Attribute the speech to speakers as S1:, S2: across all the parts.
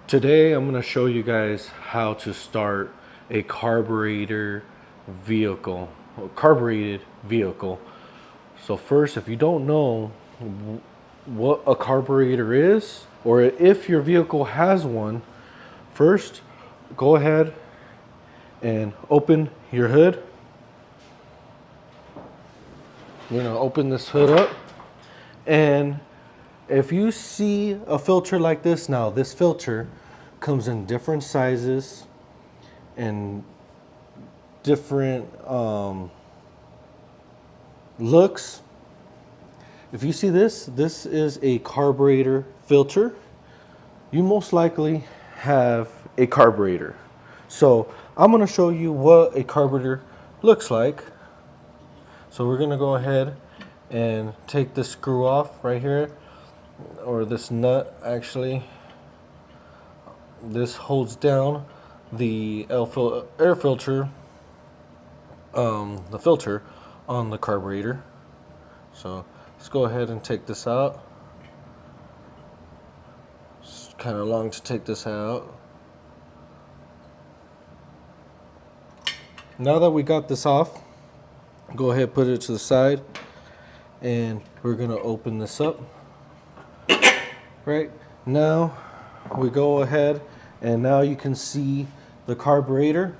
S1: Today I'm going to show you guys how to start a carbureted vehicle. So first, if you don't know what a carburetor is, or if your vehicle has one, first go ahead and open your hood. You're going to open this hood up, and if you see a filter like this, now this filter comes in different sizes and different looks. If you see this is a carburetor filter. You most likely have a carburetor. So I'm going to show you what a carburetor looks like. So we're going to go ahead and take this screw off right here, or this nut actually. This holds down the air filter, the filter on the carburetor. So let's go ahead and take this out. It's kind of long to take this out. Now that we got this off, go ahead, put it to the side, and we're going to open this up. Right now we go ahead, and now you can see the carburetor.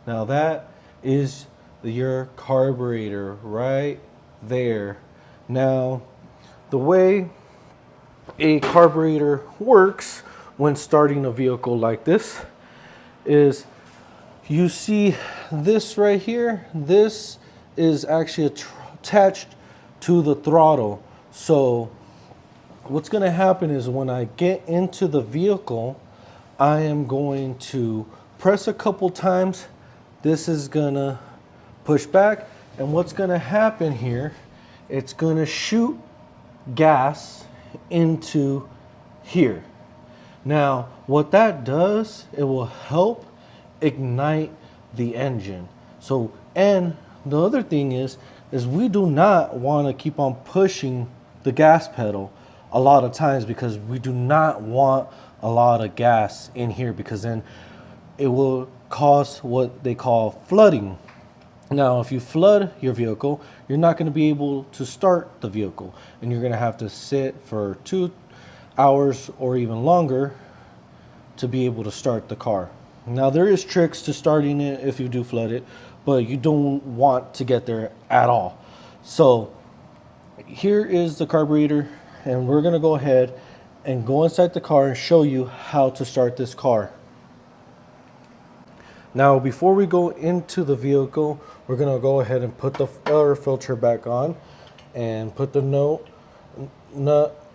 S1: Now that is your carburetor right there. Now the way a carburetor works when starting a vehicle like this is, you see this right here, this is actually attached to the throttle. So what's going to happen is when I get into the vehicle, I am going to press a couple times. This is going to push back, and what's going to happen here, it's going to shoot gas into here. Now what that does, it will help ignite the engine. So, and the other thing is we do not want to keep on pushing the gas pedal a lot of times, because we do not want a lot of gas in here, because then it will cause what they call flooding. Now if you flood your vehicle, you're not going to be able to start the vehicle, and you're going to have to sit for 2 hours or even longer to be able to start the car. Now there is tricks to starting it if you do flood it, but you don't want to get there at all. So here is the carburetor, and we're going to go ahead and go inside the car and show you how to start this car. Now before we go into the vehicle, we're going to go ahead and put the air filter back on and put the nut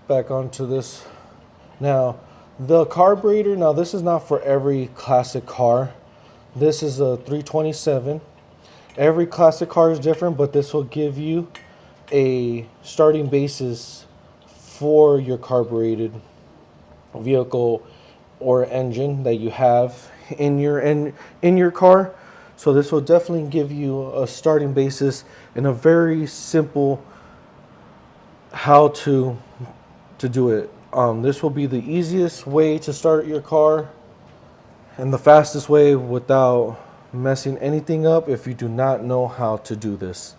S1: back onto this. Now the carburetor, now this is not for every classic car. This is a 327. Every classic car is different, but this will give you a starting basis for your carbureted vehicle or engine that you have in your car. So this will definitely give you a starting basis and a very simple how to do it. This will be the easiest way to start your car and the fastest way without messing anything up if you do not know how to do this.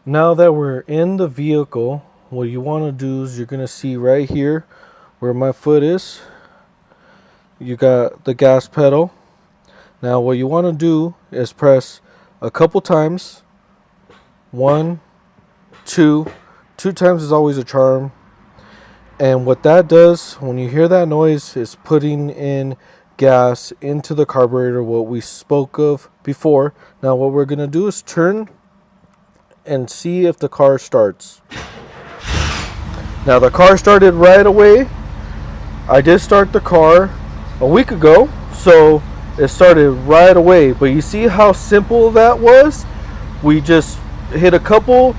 S1: Now that we're in the vehicle, what you want to do is, you're going to see right here where my foot is, you got the gas pedal. Now what you want to do is press a couple times. 1, 2 times is always a charm. And what that does, when you hear that noise, is putting in gas into the carburetor, what we spoke of before. Now what we're going to do is turn and see if the car starts. Now the car started right away. I did start the car a week ago, so it started right away. But you see how simple that was? We just hit a couple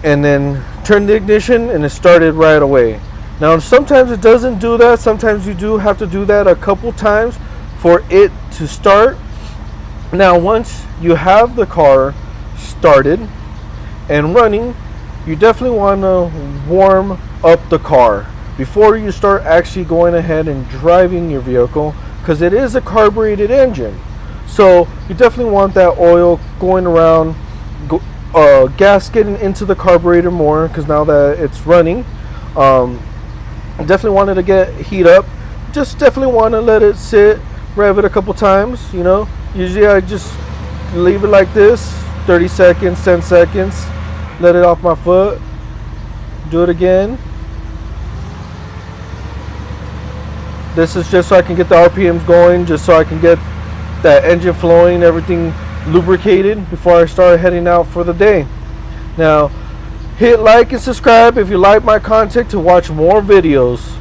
S1: and then turned the ignition, and it started right away. Now sometimes it doesn't do that. Sometimes you do have to do that a couple times for it to start. Now once you have the car started and running, you definitely want to warm up the car. before you start actually going ahead and driving your vehicle, because it is a carbureted engine. So you definitely want that oil going around, gas getting into the carburetor more, because now that it's running, definitely wanted to get heat up. Just definitely want to let it sit, rev it a couple times. Usually I just leave it like this, 30 seconds, 10 seconds, let it off my foot, do it again. This is just so I can get the RPMs going, just so I can get that engine flowing, everything lubricated before I start heading out for the day. Now, hit like and subscribe if you like my content to watch more videos.